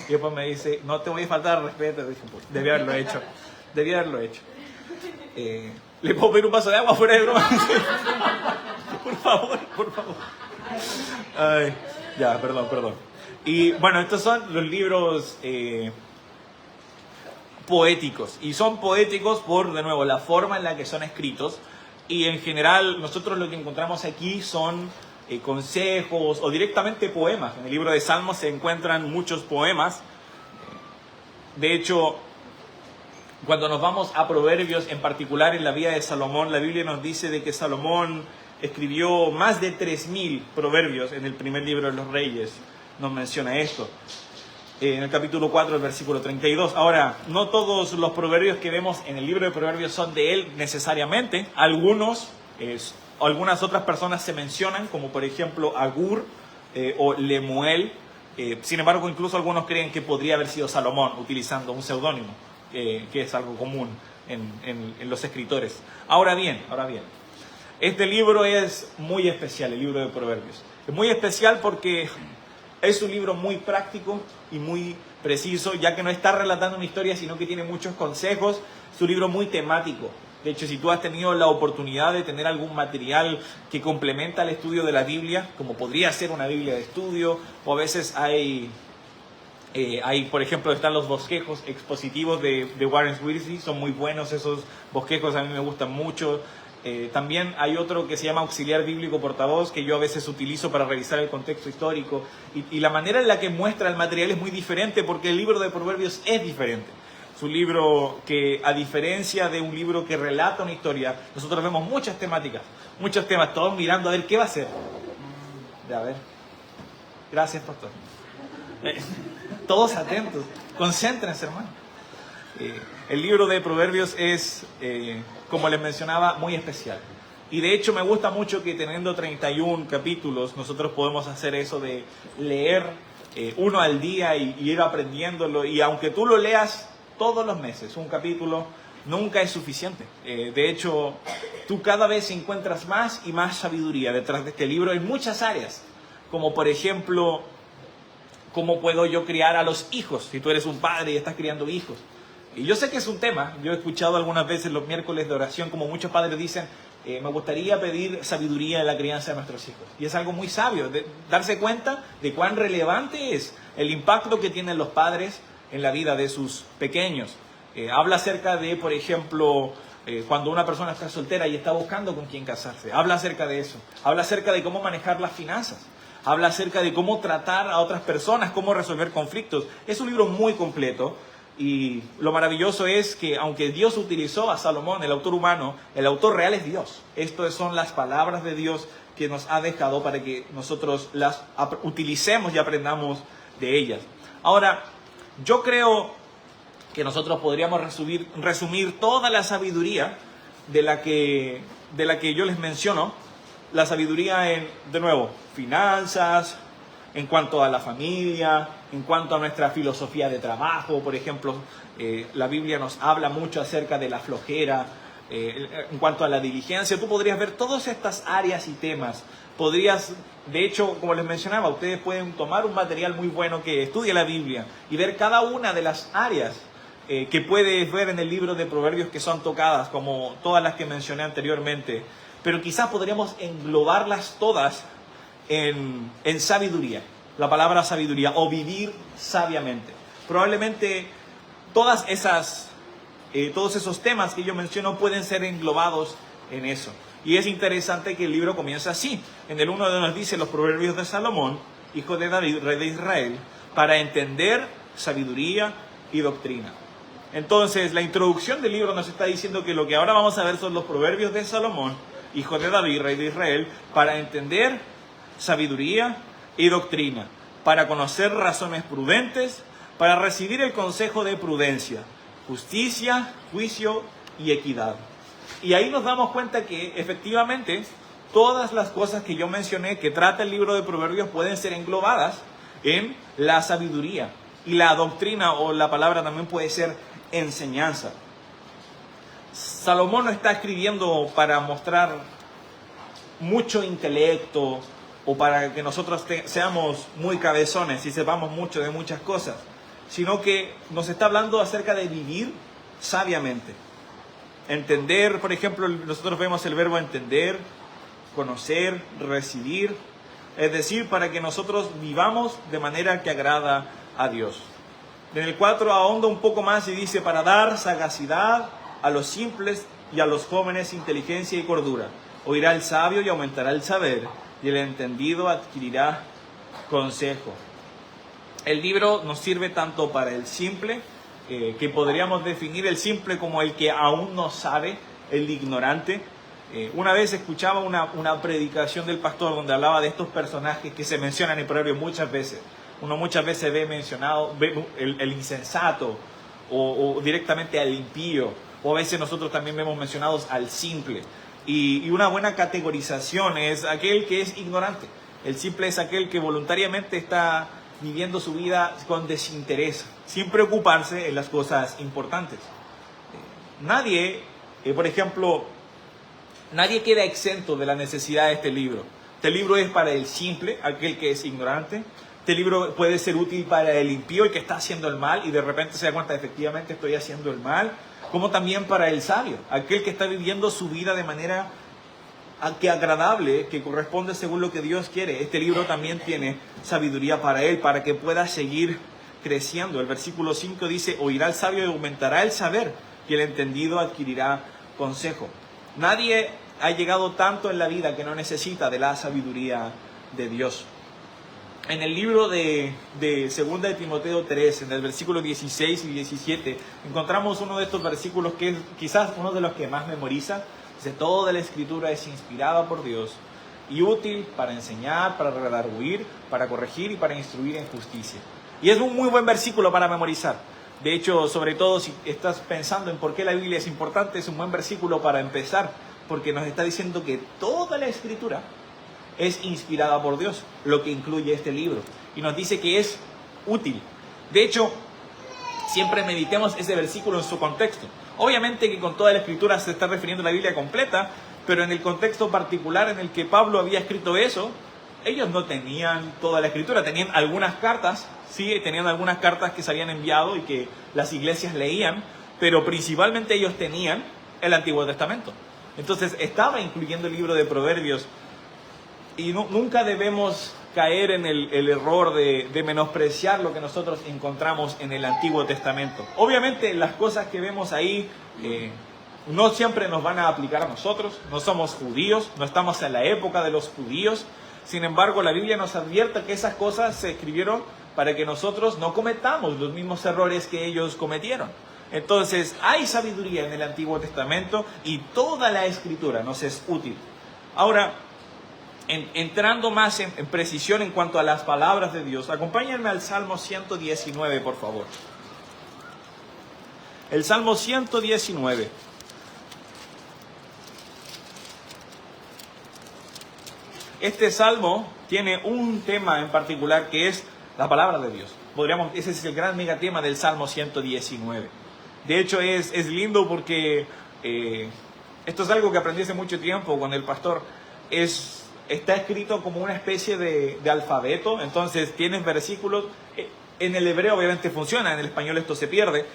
Y después me dice, no te voy a faltar al respeto. Dije, pues, debí haberlo hecho. Debí haberlo hecho. ¿Le puedo pedir un vaso de agua fuera de broma? Por favor, por favor. Ay, ya, perdón. Y bueno, estos son los libros poéticos. Y son poéticos por, de nuevo, la forma en la que son escritos. Y en general, nosotros lo que encontramos aquí son consejos o directamente poemas. En el libro de Salmos se encuentran muchos poemas. De hecho, cuando nos vamos a Proverbios, en particular en la vida de Salomón, la Biblia nos dice de que Salomón escribió más de 3000 proverbios en el primer libro de los Reyes. Nos menciona esto. En el capítulo 4, el versículo 32. Ahora, no todos los proverbios que vemos en el libro de Proverbios son de él necesariamente. Algunas otras personas se mencionan, como por ejemplo Agur o Lemuel. Sin embargo, incluso algunos creen que podría haber sido Salomón, utilizando un seudónimo, que es algo común en los escritores. Ahora bien, este libro es muy especial, el libro de Proverbios. Es muy especial porque es un libro muy práctico y muy preciso, ya que no está relatando una historia, sino que tiene muchos consejos. Es un libro muy temático. De hecho, si tú has tenido la oportunidad de tener algún material que complementa el estudio de la Biblia, como podría ser una Biblia de estudio, o a veces hay por ejemplo, están los bosquejos expositivos de Warren Wiersbe, son muy buenos esos bosquejos, a mí me gustan mucho. También hay otro que se llama Auxiliar Bíblico Portavoz, que yo a veces utilizo para revisar el contexto histórico. Y la manera en la que muestra el material es muy diferente, porque el libro de Proverbios es diferente. Es un libro que, a diferencia de un libro que relata una historia, nosotros vemos muchas temáticas, muchos temas, todos mirando a ver qué va a ser. A ver. Gracias, pastor. Todos atentos. Concéntrense, hermano. El libro de Proverbios es, como les mencionaba, muy especial. Y de hecho me gusta mucho que teniendo 31 capítulos, nosotros podemos hacer eso de leer uno al día y ir aprendiéndolo. Y aunque tú lo leas todos los meses, un capítulo, nunca es suficiente. De hecho, tú cada vez encuentras más y más sabiduría detrás de este libro en muchas áreas. Como por ejemplo, ¿cómo puedo yo criar a los hijos? Si tú eres un padre y estás criando hijos. Y yo sé que es un tema, yo he escuchado algunas veces los miércoles de oración, como muchos padres dicen, me gustaría pedir sabiduría en la crianza de nuestros hijos. Y es algo muy sabio, de darse cuenta de cuán relevante es el impacto que tienen los padres en la vida de sus pequeños. Habla acerca de, por ejemplo, cuando una persona está soltera y está buscando con quién casarse. Habla acerca de eso. Habla acerca de cómo manejar las finanzas. Habla acerca de cómo tratar a otras personas, cómo resolver conflictos. Es un libro muy completo. Y lo maravilloso es que aunque Dios utilizó a Salomón, el autor humano, el autor real es Dios. Estas son las palabras de Dios que nos ha dejado para que nosotros las utilicemos y aprendamos de ellas. Ahora, yo creo que nosotros podríamos resumir toda la sabiduría de la que yo les menciono. La sabiduría en, de nuevo, finanzas, en cuanto a la familia, en cuanto a nuestra filosofía de trabajo. Por ejemplo, la Biblia nos habla mucho acerca de la flojera, en cuanto a la diligencia. Tú podrías ver todas estas áreas y temas. De hecho, como les mencionaba, ustedes pueden tomar un material muy bueno que estudie la Biblia y ver cada una de las áreas que puedes ver en el libro de Proverbios que son tocadas, como todas las que mencioné anteriormente. Pero quizás podríamos englobarlas todas en sabiduría, la palabra sabiduría, o vivir sabiamente. Probablemente todos esos temas que yo menciono pueden ser englobados en eso. Y es interesante que el libro comienza así. En el 1 nos dice los proverbios de Salomón, hijo de David, rey de Israel, para entender sabiduría y doctrina. Entonces, la introducción del libro nos está diciendo que lo que ahora vamos a ver son los proverbios de Salomón, hijo de David, rey de Israel, para entender sabiduría y doctrina, para conocer razones prudentes, para recibir el consejo de prudencia, justicia, juicio y equidad. Y ahí nos damos cuenta que efectivamente todas las cosas que yo mencioné que trata el libro de Proverbios pueden ser englobadas en la sabiduría. Y la doctrina, o la palabra también puede ser enseñanza. Salomón no está escribiendo para mostrar mucho intelecto o para que nosotros seamos muy cabezones y sepamos mucho de muchas cosas. sino que nos está hablando acerca de vivir sabiamente. Entender, por ejemplo, nosotros vemos el verbo entender, conocer, recibir, es decir, para que nosotros vivamos de manera que agrada a Dios. En el 4 ahonda un poco más y dice, para dar sagacidad a los simples y a los jóvenes inteligencia y cordura. Oirá el sabio y aumentará el saber, y el entendido adquirirá consejo. El libro nos sirve tanto para el simple, que podríamos definir el simple como el que aún no sabe, el ignorante. Una vez escuchaba una predicación del pastor donde hablaba de estos personajes que se mencionan en Proverbios muchas veces. Uno muchas veces ve mencionado el insensato o directamente al impío, o a veces nosotros también vemos mencionados al simple. Y una buena categorización es aquel que es ignorante. El simple es aquel que voluntariamente está viviendo su vida con desinterés, sin preocuparse en las cosas importantes. Nadie, por ejemplo, nadie queda exento de la necesidad de este libro. Este libro es para el simple, aquel que es ignorante. Este libro puede ser útil para el impío, el que está haciendo el mal y de repente se da cuenta, efectivamente estoy haciendo el mal. Como también para el sabio, aquel que está viviendo su vida de manera que agradable, que corresponde según lo que Dios quiere. Este libro también tiene sabiduría para él, para que pueda seguir creciendo. El versículo 5 dice, oirá el sabio y aumentará el saber, y el entendido adquirirá consejo. Nadie ha llegado tanto en la vida que no necesita de la sabiduría de Dios. En el libro de 2 de Timoteo 3, en el versículo 16 y 17, encontramos uno de estos versículos que es quizás uno de los que más memoriza. Dice, toda la Escritura es inspirada por Dios y útil para enseñar, para redarguir, para corregir y para instruir en justicia. Y es un muy buen versículo para memorizar. De hecho, sobre todo si estás pensando en por qué la Biblia es importante, es un buen versículo para empezar, porque nos está diciendo que toda la Escritura es inspirada por Dios, lo que incluye este libro. Y nos dice que es útil. De hecho, siempre meditemos ese versículo en su contexto. Obviamente que con toda la Escritura se está refiriendo a la Biblia completa, pero en el contexto particular en el que Pablo había escrito eso, ellos no tenían toda la Escritura, tenían algunas cartas, sí, tenían algunas cartas que se habían enviado y que las iglesias leían, pero principalmente ellos tenían el Antiguo Testamento. Entonces estaba incluyendo el libro de Proverbios. Y nunca debemos caer en el error de menospreciar lo que nosotros encontramos en el Antiguo Testamento. Obviamente las cosas que vemos ahí no siempre nos van a aplicar a nosotros. No somos judíos, no estamos en la época de los judíos. Sin embargo, la Biblia nos advierte que esas cosas se escribieron para que nosotros no cometamos los mismos errores que ellos cometieron. Entonces, hay sabiduría en el Antiguo Testamento y toda la Escritura nos es útil. Ahora, entrando más en precisión en cuanto a las palabras de Dios, acompáñenme al Salmo 119, por favor. El Salmo 119. Este salmo tiene un tema en particular que es la palabra de Dios. Ese es el gran megatema del Salmo 119. De hecho, es lindo porque esto es algo que aprendí hace mucho tiempo con el pastor. Está escrito como una especie de alfabeto, entonces tienes versículos. En el hebreo obviamente funciona, en el español esto se pierde.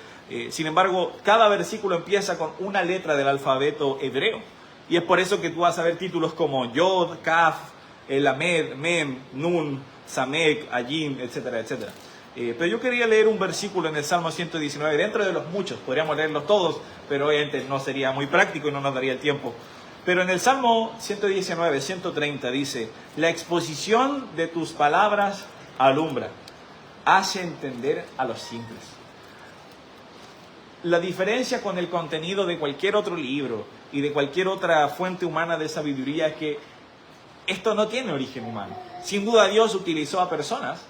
Sin embargo, cada versículo empieza con una letra del alfabeto hebreo. Y es por eso que tú vas a ver títulos como Yod, Kaf, Lamed, Mem, Nun, Samek, Ayim, etcétera, etcétera. Pero yo quería leer un versículo en el Salmo 119, dentro de los muchos, podríamos leerlos todos, pero obviamente no sería muy práctico y no nos daría el tiempo. Pero en el Salmo 119, 130 dice, la exposición de tus palabras alumbra, hace entender a los simples. La diferencia con el contenido de cualquier otro libro y de cualquier otra fuente humana de sabiduría es que esto no tiene origen humano. Sin duda Dios utilizó a personas,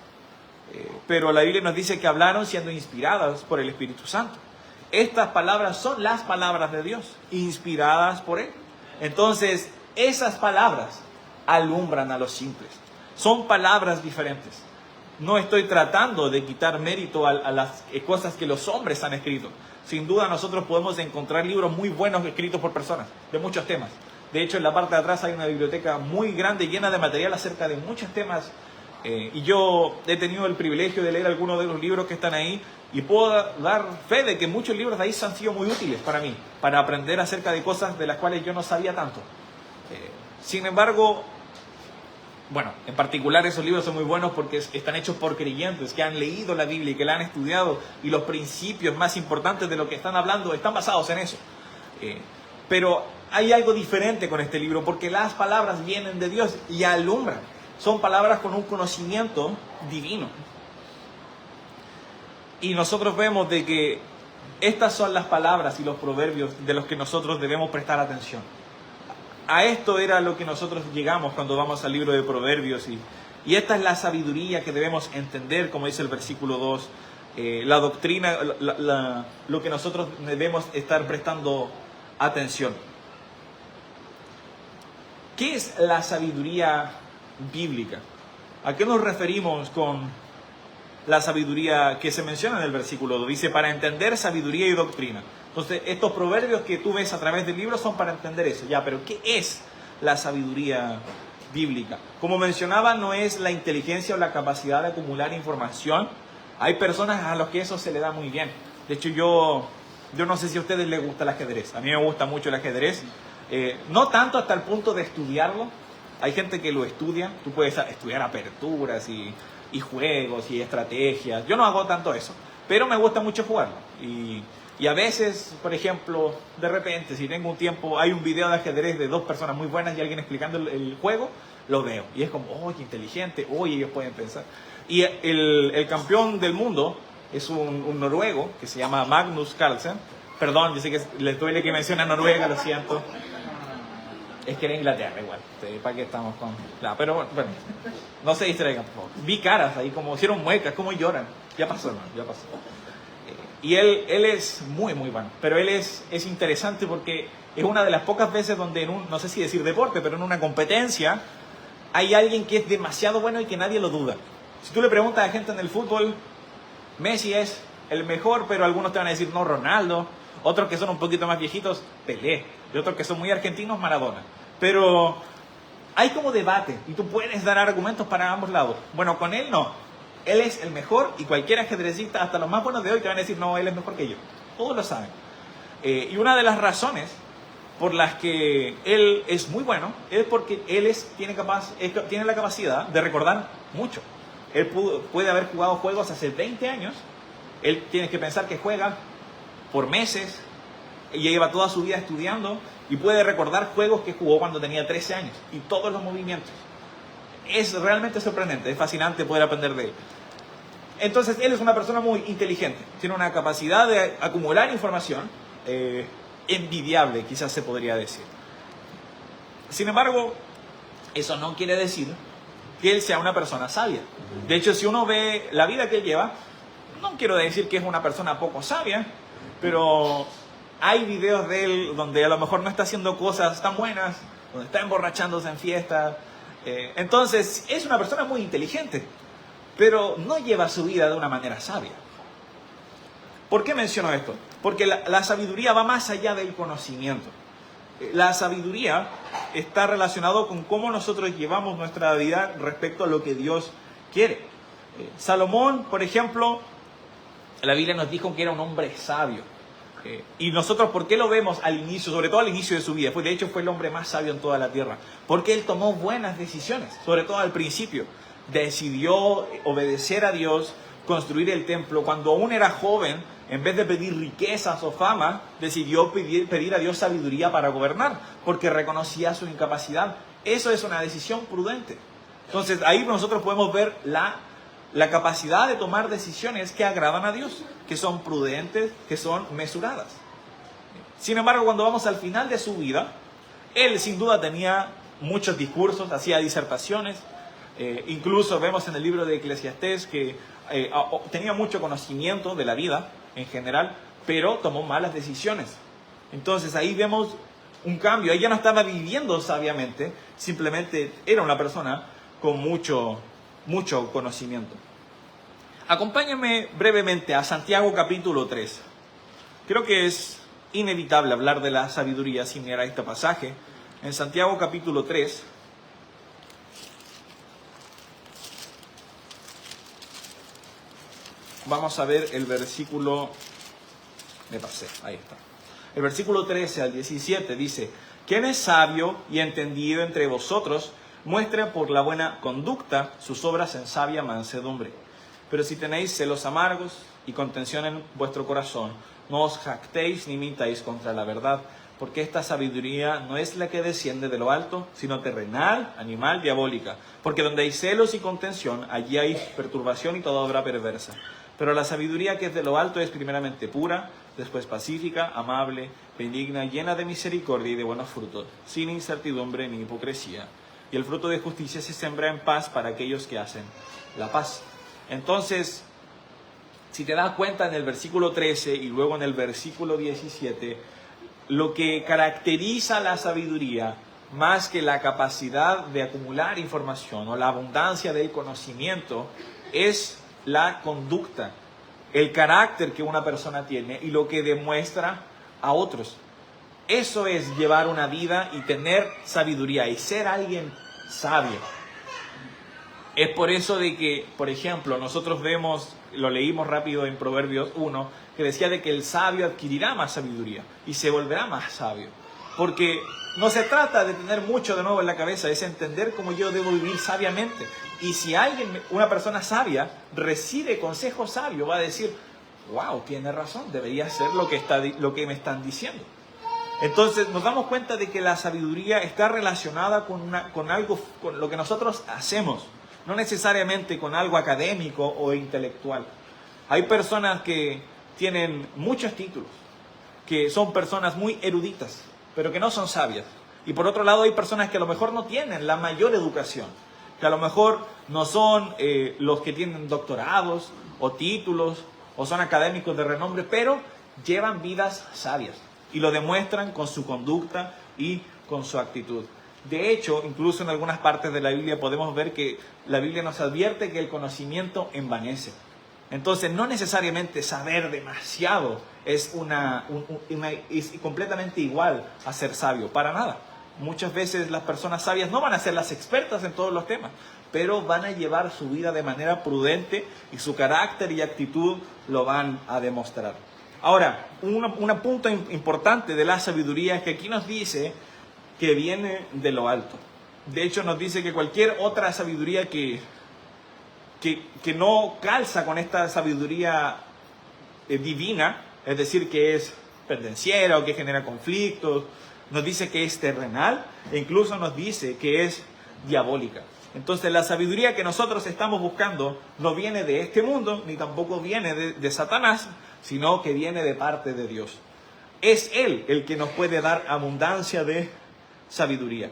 pero la Biblia nos dice que hablaron siendo inspiradas por el Espíritu Santo. Estas palabras son las palabras de Dios, inspiradas por Él. Entonces, esas palabras alumbran a los simples. Son palabras diferentes. No estoy tratando de quitar mérito a las cosas que los hombres han escrito. Sin duda nosotros podemos encontrar libros muy buenos escritos por personas, de muchos temas. De hecho, en la parte de atrás hay una biblioteca muy grande, llena de material acerca de muchos temas Y yo he tenido el privilegio de leer algunos de los libros que están ahí y puedo dar fe de que muchos libros de ahí han sido muy útiles para mí, para aprender acerca de cosas de las cuales yo no sabía tanto. Sin embargo, bueno, en particular esos libros son muy buenos porque están hechos por creyentes que han leído la Biblia y que la han estudiado, y los principios más importantes de lo que están hablando están basados en eso. Pero hay algo diferente con este libro porque las palabras vienen de Dios y alumbran. Son palabras con un conocimiento divino. Y nosotros vemos de que estas son las palabras y los proverbios de los que nosotros debemos prestar atención. A esto era lo que nosotros llegamos cuando vamos al libro de Proverbios, y esta es la sabiduría que debemos entender, como dice el versículo 2, la doctrina, lo que nosotros debemos estar prestando atención. ¿Qué es la sabiduría bíblica? ¿A qué nos referimos con la sabiduría que se menciona en el versículo 2? Dice, para entender sabiduría y doctrina. Entonces, estos proverbios que tú ves a través del libro son para entender eso. Ya, pero ¿qué es la sabiduría bíblica? Como mencionaba, no es la inteligencia o la capacidad de acumular información. Hay personas a las que eso se le da muy bien. De hecho, yo no sé si a ustedes les gusta el ajedrez. A mí me gusta mucho el ajedrez. No tanto hasta el punto de estudiarlo. Hay gente que lo estudia. Tú puedes estudiar aperturas y juegos y estrategias. Yo no hago tanto eso, pero me gusta mucho jugarlo. Y a veces, por ejemplo, de repente, si tengo un tiempo, hay un video de ajedrez de dos personas muy buenas y alguien explicando el juego, lo veo. Y es como, oh, qué inteligente, oh, ellos pueden pensar. Y el campeón del mundo es un noruego que se llama Magnus Carlsen. Perdón, yo sé que les duele que mencione a Noruega, lo siento. Es que era Inglaterra igual, ¿para qué estamos con...? Claro, pero bueno, no se distraigan, por favor. Vi caras ahí, como hicieron muecas, como lloran. Ya pasó, hermano, ya pasó. Y él es muy, muy bueno. Pero él es interesante porque es una de las pocas veces donde en un, no sé si decir deporte, pero en una competencia, hay alguien que es demasiado bueno y que nadie lo duda. Si tú le preguntas a gente en el fútbol, Messi es el mejor, pero algunos te van a decir, no, Ronaldo. Otros que son un poquito más viejitos, Pelé. Y otros que son muy argentinos, Maradona. Pero hay como debate y tú puedes dar argumentos para ambos lados. Bueno, con él no. Él es el mejor y cualquier ajedrecista, hasta los más buenos de hoy, te van a decir, no, él es mejor que yo. Todos lo saben. Y una de las razones por las que él es muy bueno es porque él tiene la capacidad de recordar mucho. Él puede haber jugado juegos hace 20 años. Él tiene que pensar que juega por meses y lleva toda su vida estudiando y puede recordar juegos que jugó cuando tenía 13 años y todos los movimientos. Es realmente sorprendente, es fascinante poder aprender de él. Entonces, él es una persona muy inteligente, tiene una capacidad de acumular información envidiable, quizás se podría decir. Sin embargo, eso no quiere decir que él sea una persona sabia. De hecho, si uno ve la vida que él lleva, no quiero decir que es una persona poco sabia, pero hay videos de él donde a lo mejor no está haciendo cosas tan buenas, donde está emborrachándose en fiestas. Entonces, es una persona muy inteligente, pero no lleva su vida de una manera sabia. ¿Por qué menciono esto? Porque la sabiduría va más allá del conocimiento. La sabiduría está relacionado con cómo nosotros llevamos nuestra vida respecto a lo que Dios quiere. Salomón, por ejemplo, la Biblia nos dijo que era un hombre sabio. Y nosotros, ¿por qué lo vemos al inicio, sobre todo al inicio de su vida? Pues de hecho fue el hombre más sabio en toda la tierra. Porque él tomó buenas decisiones, sobre todo al principio. Decidió obedecer a Dios, construir el templo. Cuando aún era joven, en vez de pedir riquezas o fama, decidió pedir a Dios sabiduría para gobernar, porque reconocía su incapacidad. Eso es una decisión prudente. Entonces ahí nosotros podemos ver la capacidad de tomar decisiones que agradan a Dios, que son prudentes, que son mesuradas. Sin embargo, cuando vamos al final de su vida, él sin duda tenía muchos discursos, hacía disertaciones, incluso vemos en el libro de Eclesiastés que tenía mucho conocimiento de la vida en general, pero tomó malas decisiones. Entonces ahí vemos un cambio. Ella no estaba viviendo sabiamente, simplemente era una persona con mucho conocimiento. Acompáñenme brevemente a Santiago capítulo 3. Creo que es inevitable hablar de la sabiduría sin mirar este pasaje. En Santiago capítulo 3, vamos a ver el versículo, me pasé, ahí está. El versículo 13 al 17 dice: ¿Quién es sabio y entendido entre vosotros? Muestre por la buena conducta sus obras en sabia mansedumbre. Pero si tenéis celos amargos y contención en vuestro corazón, no os jactéis ni mintáis contra la verdad, porque esta sabiduría no es la que desciende de lo alto, sino terrenal, animal, diabólica. Porque donde hay celos y contención, allí hay perturbación y toda obra perversa. Pero la sabiduría que es de lo alto es primeramente pura, después pacífica, amable, benigna, llena de misericordia y de buenos frutos, sin incertidumbre ni hipocresía. Y el fruto de justicia se siembra en paz para aquellos que hacen la paz. Entonces, si te das cuenta en el versículo 13 y luego en el versículo 17, lo que caracteriza la sabiduría, más que la capacidad de acumular información o la abundancia del conocimiento, es la conducta, el carácter que una persona tiene y lo que demuestra a otros. Eso es llevar una vida y tener sabiduría y ser alguien sabio. Es por eso de que, por ejemplo, nosotros vemos, lo leímos rápido en Proverbios 1, que decía de que el sabio adquirirá más sabiduría y se volverá más sabio. Porque no se trata de tener mucho de nuevo en la cabeza, es entender cómo yo debo vivir sabiamente. Y si alguien, una persona sabia, recibe consejo sabio, va a decir: wow, tiene razón, debería hacer lo que me están diciendo. Entonces nos damos cuenta de que la sabiduría está relacionada con algo, con lo que nosotros hacemos, no necesariamente con algo académico o intelectual. Hay personas que tienen muchos títulos, que son personas muy eruditas, pero que no son sabias. Y por otro lado hay personas que a lo mejor no tienen la mayor educación, que a lo mejor no son los que tienen doctorados o títulos o son académicos de renombre, pero llevan vidas sabias y lo demuestran con su conducta y con su actitud. De hecho, incluso en algunas partes de la Biblia podemos ver que la Biblia nos advierte que el conocimiento envanece. Entonces, no necesariamente saber demasiado es completamente igual a ser sabio, para nada. Muchas veces las personas sabias no van a ser las expertas en todos los temas, pero van a llevar su vida de manera prudente y su carácter y actitud lo van a demostrar. Ahora, un punto importante de la sabiduría es que aquí nos dice que viene de lo alto. De hecho, nos dice que cualquier otra sabiduría que no calza con esta sabiduría divina, es decir, que es pendenciera o que genera conflictos, nos dice que es terrenal e incluso nos dice que es diabólica. Entonces la sabiduría que nosotros estamos buscando no viene de este mundo, ni tampoco viene de Satanás, sino que viene de parte de Dios. Es Él el que nos puede dar abundancia de sabiduría.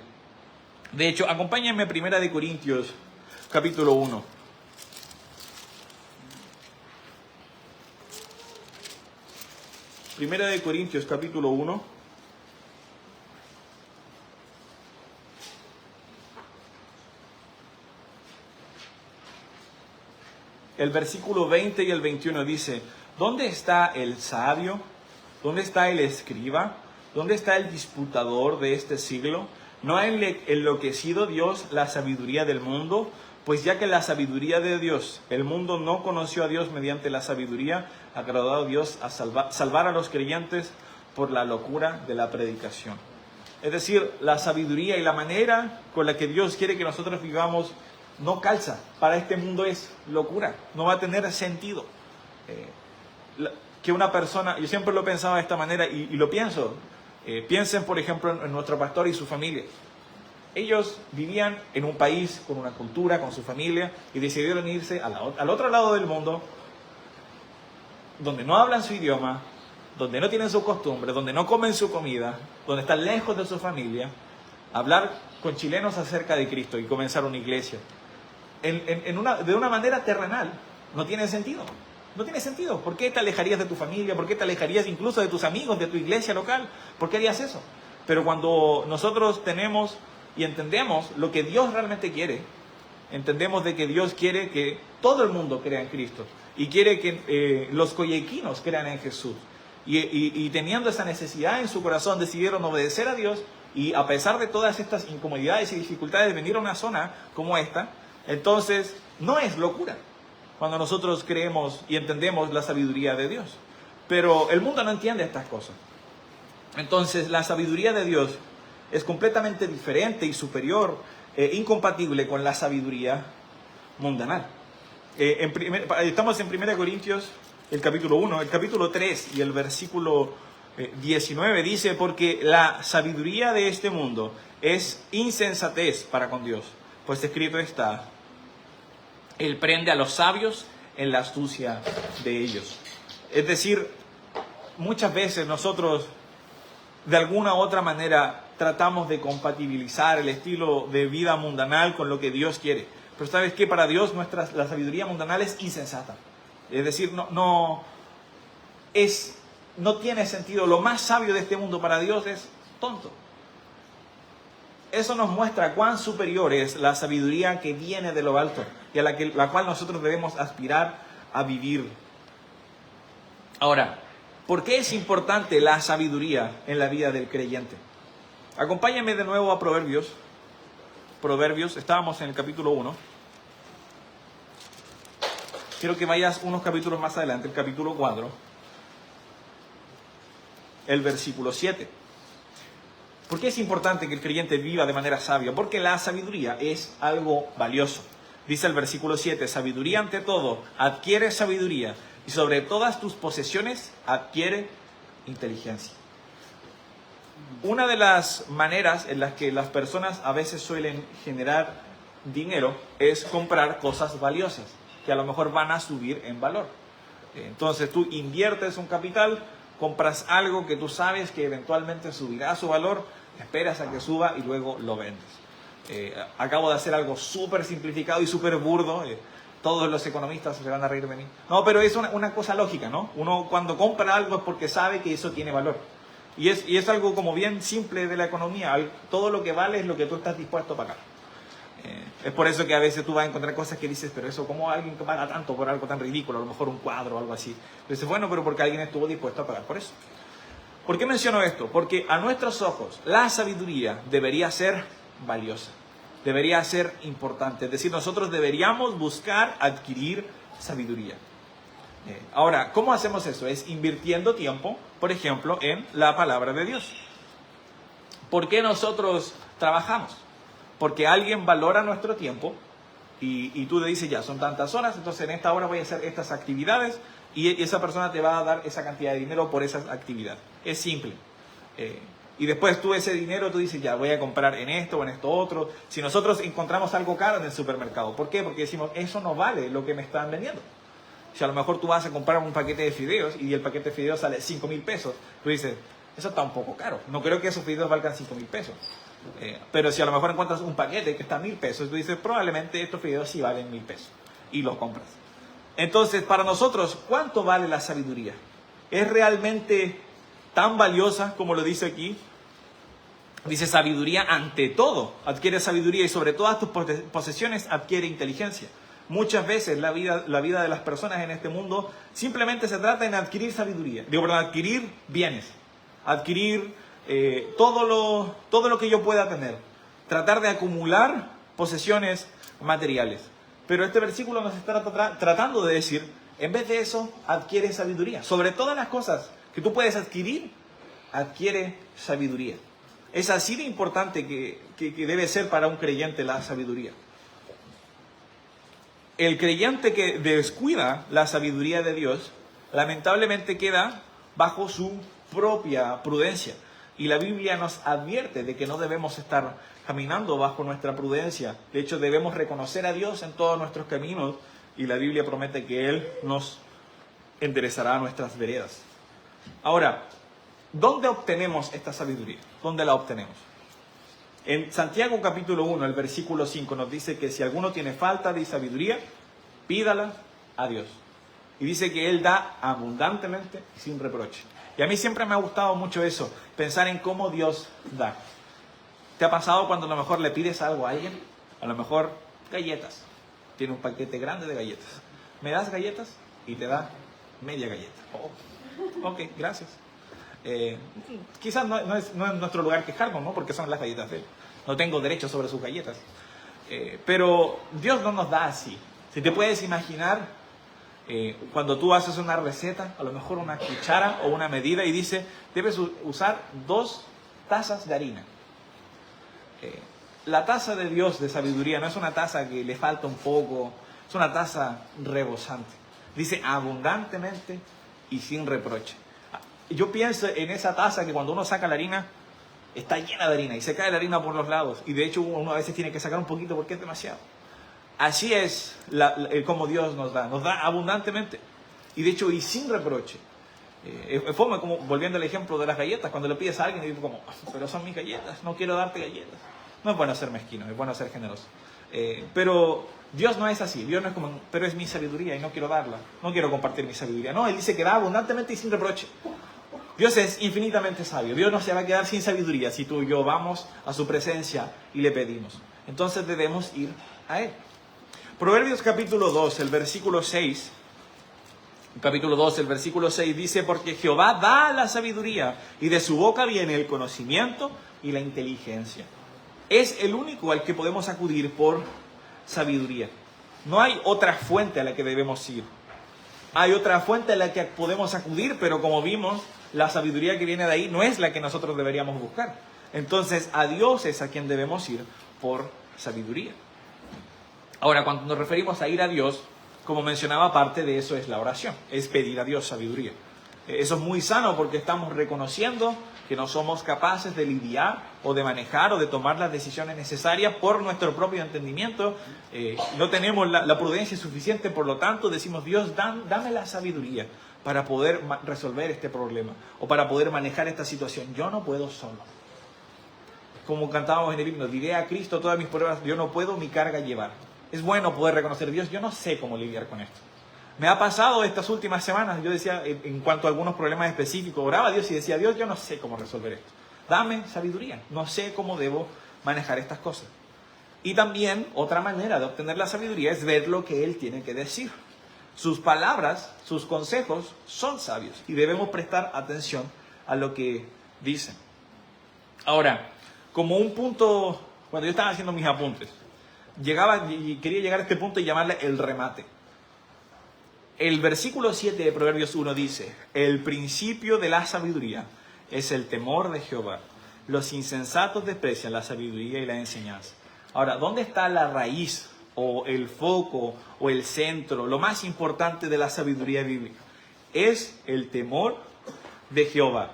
De hecho, acompáñenme a 1 Corintios capítulo 1. Primera de Corintios capítulo 1. El versículo 20 y el 21 dice: ¿dónde está el sabio? ¿Dónde está el escriba? ¿Dónde está el disputador de este siglo? ¿No ha enloquecido Dios la sabiduría del mundo? Pues ya que la sabiduría de Dios, el mundo no conoció a Dios mediante la sabiduría, ha agradado a Dios a salvar a los creyentes por la locura de la predicación. Es decir, la sabiduría y la manera con la que Dios quiere que nosotros vivamos no calza. Para este mundo es locura, no va a tener sentido. Que una persona, yo siempre lo he pensado de esta manera y lo pienso. Piensen, por ejemplo, en nuestro pastor y su familia. Ellos vivían en un país con una cultura, con su familia, y decidieron irse al otro lado del mundo, donde no hablan su idioma, donde no tienen sus costumbres, donde no comen su comida, donde están lejos de su familia, a hablar con chilenos acerca de Cristo y comenzar una iglesia. De una manera terrenal, no tiene sentido. No tiene sentido. ¿Por qué te alejarías de tu familia? ¿Por qué te alejarías incluso de tus amigos, de tu iglesia local? ¿Por qué harías eso? Pero cuando nosotros tenemos y entendemos lo que Dios realmente quiere, entendemos de que Dios quiere que todo el mundo crea en Cristo y quiere que los coyequinos crean en Jesús. Y teniendo esa necesidad en su corazón, decidieron obedecer a Dios y a pesar de todas estas incomodidades y dificultades, venir a una zona como esta. Entonces, no es locura. cuando nosotros creemos y entendemos la sabiduría de Dios. Pero el mundo no entiende estas cosas. Entonces, la sabiduría de Dios es completamente diferente y superior, incompatible con la sabiduría mundanal. Estamos en 1 Corintios, el capítulo 1, el capítulo 3 y el versículo 19 dice: porque la sabiduría de este mundo es insensatez para con Dios, pues escrito está: Él prende a los sabios en la astucia de ellos. Es decir, muchas veces nosotros de alguna u otra manera tratamos de compatibilizar el estilo de vida mundanal con lo que Dios quiere. Pero ¿sabes qué? Para Dios la sabiduría mundanal es insensata. Es decir, no tiene sentido. Lo más sabio de este mundo para Dios es tonto. Eso nos muestra cuán superior es la sabiduría que viene de lo alto y a la cual nosotros debemos aspirar a vivir. Ahora, ¿por qué es importante la sabiduría en la vida del creyente? Acompáñame de nuevo a Proverbios. Proverbios, estábamos en el capítulo 1. Quiero que vayas unos capítulos más adelante, el capítulo 4, el versículo 7. ¿Por qué es importante que el creyente viva de manera sabia? Porque la sabiduría es algo valioso. Dice el versículo 7, sabiduría ante todo, adquiere sabiduría, y sobre todas tus posesiones adquiere inteligencia. Una de las maneras en las que las personas a veces suelen generar dinero es comprar cosas valiosas, que a lo mejor van a subir en valor. Entonces tú inviertes un capital, compras algo que tú sabes que eventualmente subirá su valor, esperas a que suba y luego lo vendes. Acabo de hacer algo súper simplificado y súper burdo. Todos los economistas se van a reír de mí. No, pero es una cosa lógica, ¿no? Uno cuando compra algo es porque sabe que eso tiene valor. Y es algo como bien simple de la economía. Todo lo que vale es lo que tú estás dispuesto a pagar. Es por eso que a veces tú vas a encontrar cosas que dices, pero eso, ¿cómo alguien que paga tanto por algo tan ridículo? A lo mejor un cuadro o algo así. Dices, bueno, pero porque alguien estuvo dispuesto a pagar por eso. ¿Por qué menciono esto? Porque a nuestros ojos la sabiduría debería ser valiosa. Debería ser importante. Es decir, nosotros deberíamos buscar adquirir sabiduría. Ahora, ¿cómo hacemos eso? Es invirtiendo tiempo, por ejemplo, en la palabra de Dios. ¿Por qué nosotros trabajamos? Porque alguien valora nuestro tiempo y tú le dices, ya, son tantas horas, entonces en esta hora voy a hacer estas actividades y esa persona te va a dar esa cantidad de dinero por esas actividades. Es simple. Y después tú ese dinero, tú dices, ya, voy a comprar en esto o en esto otro. Si nosotros encontramos algo caro en el supermercado, ¿por qué? Porque decimos, eso no vale lo que me están vendiendo. Si a lo mejor tú vas a comprar un paquete de fideos y el paquete de fideos sale 5,000 pesos, tú dices, eso está un poco caro. No creo que esos fideos valgan 5,000 pesos. Pero si a lo mejor encuentras un paquete que está a 1,000 pesos, tú dices, probablemente estos fideos sí valen 1,000 pesos. Y los compras. Entonces, para nosotros, ¿cuánto vale la sabiduría? ¿Es realmente tan valiosa como lo dice aquí? Dice, sabiduría ante todo. Adquiere sabiduría y sobre todas tus posesiones adquiere inteligencia. Muchas veces la vida de las personas en este mundo simplemente se trata en adquirir sabiduría. Adquirir bienes. Adquirir todo lo que yo pueda tener. Tratar de acumular posesiones materiales. Pero este versículo nos está tratando de decir, en vez de eso, adquiere sabiduría. Sobre todas las cosas que tú puedes adquirir, adquiere sabiduría. Es así de importante que debe ser para un creyente la sabiduría. El creyente que descuida la sabiduría de Dios, lamentablemente queda bajo su propia prudencia. Y la Biblia nos advierte de que no debemos estar caminando bajo nuestra prudencia. De hecho, debemos reconocer a Dios en todos nuestros caminos y la Biblia promete que Él nos enderezará nuestras veredas. Ahora, ¿dónde obtenemos esta sabiduría? ¿Dónde la obtenemos? En Santiago capítulo 1, el versículo 5 nos dice que si alguno tiene falta de sabiduría, pídala a Dios. Y dice que Él da abundantemente y sin reproche. Y a mí siempre me ha gustado mucho eso, pensar en cómo Dios da. ¿Te ha pasado cuando a lo mejor le pides algo a alguien? A lo mejor galletas. Tiene un paquete grande de galletas. ¿Me das galletas? Y te da media galleta. Oh, ok, gracias. Quizás no es nuestro lugar quejarnos, ¿no? Porque son las galletas de Él. No tengo derecho sobre sus galletas. Pero Dios no nos da así. Si te puedes imaginar, Cuando tú haces una receta, a lo mejor una cuchara o una medida y dice, debes usar 2 tazas de harina. La taza de Dios de sabiduría no es una taza que le falta un poco, es una taza rebosante. Dice abundantemente y sin reproche. Yo pienso en esa taza que cuando uno saca la harina, está llena de harina y se cae la harina por los lados. Y de hecho uno a veces tiene que sacar un poquito porque es demasiado. Así es como Dios nos da abundantemente. Y de hecho, y sin reproche. Como volviendo al ejemplo de las galletas, cuando le pides a alguien y dices como, pero son mis galletas, no quiero darte galletas. No es bueno ser mezquino, es bueno ser generoso. Pero Dios no es así, Dios no es como, pero es mi sabiduría y no quiero darla, no quiero compartir mi sabiduría. No, Él dice que da abundantemente y sin reproche. Dios es infinitamente sabio, Dios no se va a quedar sin sabiduría si tú y yo vamos a su presencia y le pedimos. Entonces debemos ir a Él. Proverbios capítulo 2, el versículo 6. Capítulo 2, el versículo 6 dice, porque Jehová da la sabiduría y de su boca viene el conocimiento y la inteligencia. Es el único al que podemos acudir por sabiduría. No hay otra fuente a la que debemos ir. Hay otra fuente a la que podemos acudir, pero como vimos, la sabiduría que viene de ahí no es la que nosotros deberíamos buscar. Entonces, a Dios es a quien debemos ir por sabiduría. Ahora, cuando nos referimos a ir a Dios, como mencionaba, parte de eso es la oración, es pedir a Dios sabiduría. Eso es muy sano porque estamos reconociendo que no somos capaces de lidiar o de manejar o de tomar las decisiones necesarias por nuestro propio entendimiento. No tenemos la prudencia suficiente, por lo tanto decimos, Dios, dame la sabiduría para poder resolver este problema o para poder manejar esta situación. Yo no puedo solo. Como cantábamos en el himno, diré a Cristo todas mis pruebas, yo no puedo mi carga llevar. Es bueno poder reconocer, Dios, yo no sé cómo lidiar con esto. Me ha pasado estas últimas semanas, yo decía, en cuanto a algunos problemas específicos, oraba a Dios y decía, Dios, yo no sé cómo resolver esto. Dame sabiduría, no sé cómo debo manejar estas cosas. Y también, otra manera de obtener la sabiduría es ver lo que Él tiene que decir. Sus palabras, sus consejos son sabios y debemos prestar atención a lo que dicen. Ahora, como un punto, cuando yo estaba haciendo mis apuntes, quería llegar a este punto y llamarle el remate. El versículo 7 de Proverbios 1 dice, el principio de la sabiduría es el temor de Jehová. Los insensatos desprecian la sabiduría y la enseñanza. Ahora, ¿dónde está la raíz o el foco o el centro, lo más importante de la sabiduría bíblica? Es el temor de Jehová.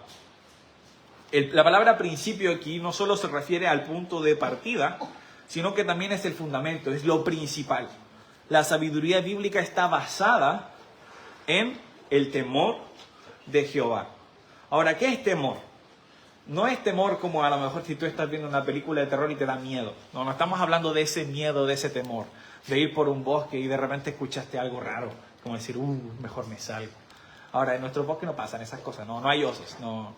La palabra principio aquí no solo se refiere al punto de partida, sino que también es el fundamento, es lo principal. La sabiduría bíblica está basada en el temor de Jehová. Ahora, ¿qué es temor? No es temor como a lo mejor si tú estás viendo una película de terror y te da miedo. No estamos hablando de ese miedo, de ese temor, de ir por un bosque y de repente escuchaste algo raro, como decir, mejor me salgo. Ahora, en nuestro bosque no pasan esas cosas, no hay osos. No.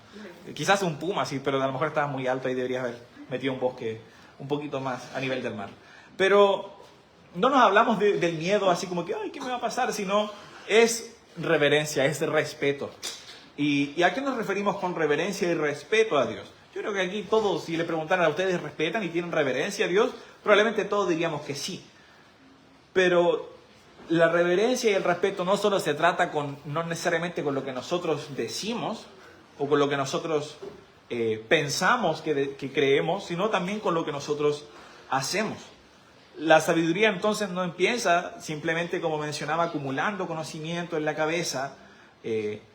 Quizás un puma, sí, pero a lo mejor estabas muy alto y deberías haber metido un bosque un poquito más a nivel del mar. Pero no nos hablamos del miedo así como que, ay, ¿qué me va a pasar? Sino es reverencia, es respeto. ¿Y a qué nos referimos con reverencia y respeto a Dios? Yo creo que aquí todos, si le preguntaran a ustedes, ¿respetan y tienen reverencia a Dios? Probablemente todos diríamos que sí. Pero la reverencia y el respeto no solo se trata no necesariamente con lo que nosotros decimos o con lo que nosotros pensamos que creemos, sino también con lo que nosotros hacemos. La sabiduría entonces no empieza simplemente, como mencionaba, acumulando conocimiento en la cabeza,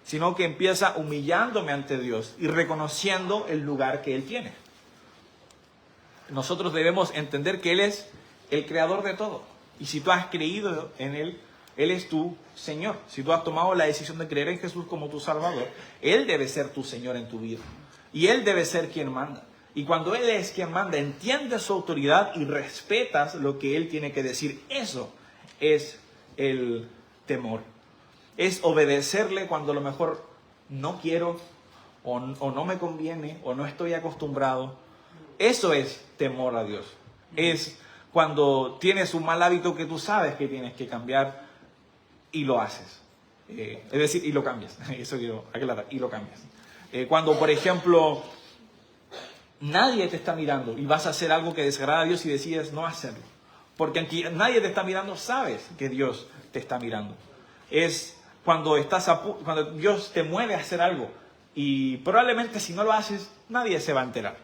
sino que empieza humillándome ante Dios y reconociendo el lugar que Él tiene. Nosotros debemos entender que Él es el creador de todo. Y si tú has creído en Él, Él es tu Señor. Si tú has tomado la decisión de creer en Jesús como tu Salvador, Él debe ser tu Señor en tu vida. Y Él debe ser quien manda. Y cuando Él es quien manda, entiendes su autoridad y respetas lo que Él tiene que decir. Eso es el temor. Es obedecerle cuando a lo mejor no quiero o no me conviene o no estoy acostumbrado. Eso es temor a Dios. Es cuando tienes un mal hábito que tú sabes que tienes que cambiar y lo haces. Es decir, y lo cambias. Eso quiero aclarar, y lo cambias. Cuando, por ejemplo, nadie te está mirando y vas a hacer algo que desagrada a Dios y decides no hacerlo. Porque aunque nadie te está mirando, sabes que Dios te está mirando. Es cuando cuando Dios te mueve a hacer algo y probablemente si no lo haces, nadie se va a enterar.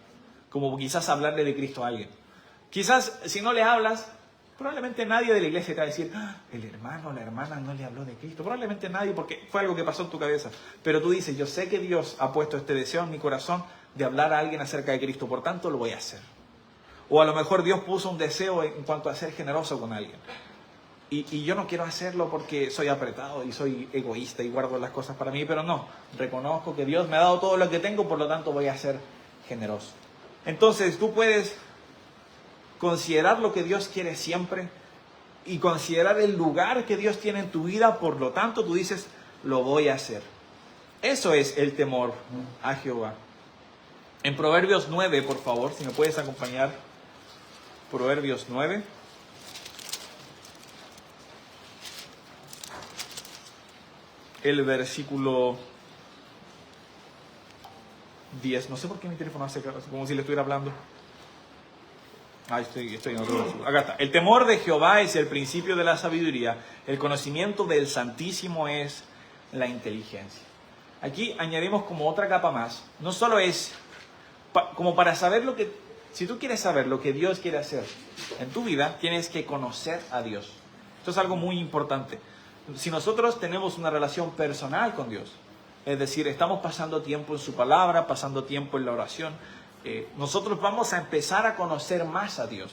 Como quizás hablarle de Cristo a alguien. Quizás si no le hablas, probablemente nadie de la iglesia te va a decir, el hermano o la hermana no le habló de Cristo. Probablemente nadie, porque fue algo que pasó en tu cabeza. Pero tú dices, yo sé que Dios ha puesto este deseo en mi corazón de hablar a alguien acerca de Cristo, por tanto lo voy a hacer. O a lo mejor Dios puso un deseo en cuanto a ser generoso con alguien. Y yo no quiero hacerlo porque soy apretado y soy egoísta y guardo las cosas para mí, pero no, reconozco que Dios me ha dado todo lo que tengo, por lo tanto voy a ser generoso. Entonces tú puedes considerar lo que Dios quiere siempre y considerar el lugar que Dios tiene en tu vida, por lo tanto tú dices, lo voy a hacer. Eso es el temor a Jehová. En Proverbios 9, por favor, si me puedes acompañar. Proverbios 9. El versículo 10. No sé por qué mi teléfono hace como si le estuviera hablando. Estoy en otro versículo. Acá está. El temor de Jehová es el principio de la sabiduría. El conocimiento del Santísimo es la inteligencia. Aquí añadimos como otra capa más. No solo es como para saber lo que... Si tú quieres saber lo que Dios quiere hacer en tu vida, tienes que conocer a Dios. Esto es algo muy importante. Si nosotros tenemos una relación personal con Dios, es decir, estamos pasando tiempo en su palabra, pasando tiempo en la oración, nosotros vamos a empezar a conocer más a Dios.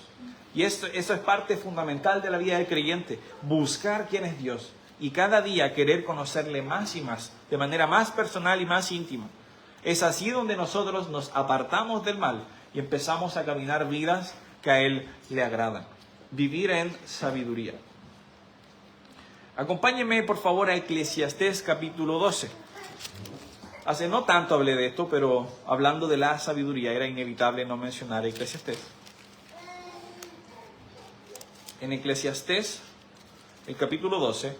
Y eso es parte fundamental de la vida del creyente, buscar quién es Dios y cada día querer conocerle más y más, de manera más personal y más íntima. Es así donde nosotros nos apartamos del mal y empezamos a caminar vidas que a Él le agradan. Vivir en sabiduría. Acompáñenme por favor a Eclesiastés capítulo 12. Hace no tanto hablé de esto, pero hablando de la sabiduría era inevitable no mencionar Eclesiastés. En Eclesiastés, el capítulo 12,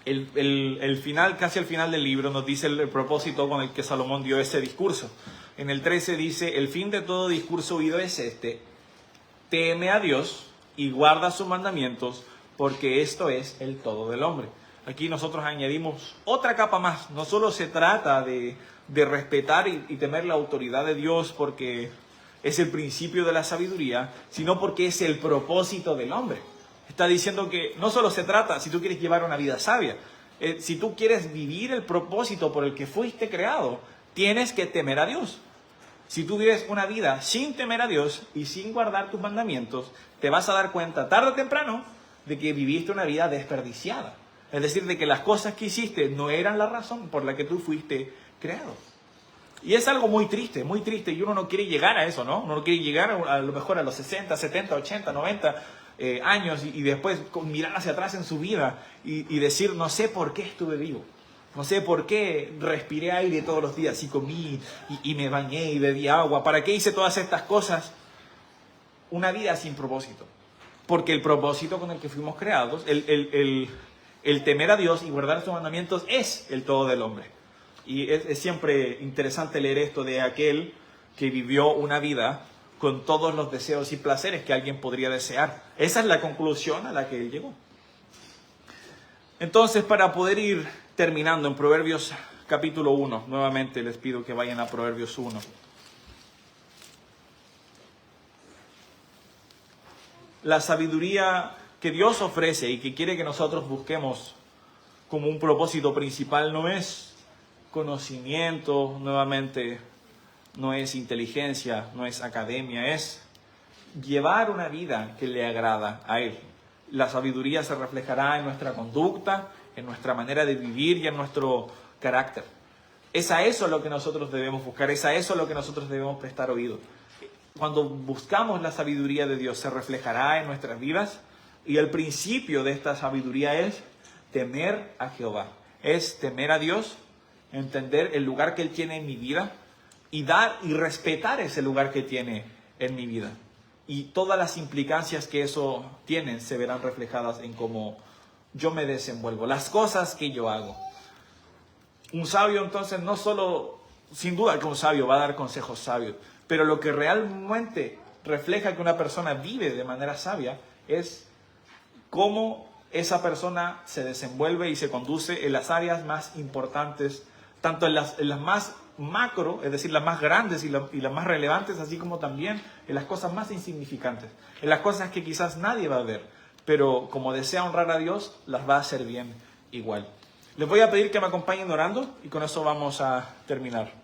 el final, casi al final del libro, nos dice el propósito con el que Salomón dio ese discurso. En el 13 dice, el fin de todo discurso oído es este: teme a Dios y guarda sus mandamientos, porque esto es el todo del hombre. Aquí nosotros añadimos otra capa más. No solo se trata de respetar y temer la autoridad de Dios porque es el principio de la sabiduría, sino porque es el propósito del hombre. Está diciendo que no solo se trata, si tú quieres llevar una vida sabia, si tú quieres vivir el propósito por el que fuiste creado, tienes que temer a Dios. Si tú vives una vida sin temer a Dios y sin guardar tus mandamientos, te vas a dar cuenta tarde o temprano de que viviste una vida desperdiciada. Es decir, de que las cosas que hiciste no eran la razón por la que tú fuiste creado. Y es algo muy triste, y uno no quiere llegar a eso, ¿no? Uno no quiere llegar a lo mejor a los 60, 70, 80, 90 años y después mirar hacia atrás en su vida y decir, no sé por qué estuve vivo. No sé por qué respiré aire todos los días y comí y me bañé y bebí agua. ¿Para qué hice todas estas cosas? Una vida sin propósito. Porque el propósito con el que fuimos creados, el temer a Dios y guardar sus mandamientos es el todo del hombre. Y es siempre interesante leer esto de aquel que vivió una vida con todos los deseos y placeres que alguien podría desear. Esa es la conclusión a la que él llegó. Entonces, para poder ir terminando en Proverbios capítulo 1, nuevamente les pido que vayan a Proverbios 1. La sabiduría que Dios ofrece y que quiere que nosotros busquemos como un propósito principal no es conocimiento, nuevamente no es inteligencia, no es academia, es llevar una vida que le agrada a Él. La sabiduría se reflejará en nuestra conducta, en nuestra manera de vivir y en nuestro carácter. Es a eso lo que nosotros debemos buscar, es a eso lo que nosotros debemos prestar oído. Cuando buscamos la sabiduría de Dios, se reflejará en nuestras vidas y el principio de esta sabiduría es temer a Jehová. Es temer a Dios, entender el lugar que Él tiene en mi vida y dar y respetar ese lugar que tiene en mi vida. Y todas las implicancias que eso tiene se verán reflejadas en cómo yo me desenvuelvo, las cosas que yo hago. Un sabio entonces no solo, sin duda que un sabio va a dar consejos sabios, pero lo que realmente refleja que una persona vive de manera sabia es cómo esa persona se desenvuelve y se conduce en las áreas más importantes, tanto en las más macro, es decir, las más grandes y las más relevantes, así como también en las cosas más insignificantes, en las cosas que quizás nadie va a ver, pero como desea honrar a Dios, las va a hacer bien igual. Les voy a pedir que me acompañen orando y con eso vamos a terminar.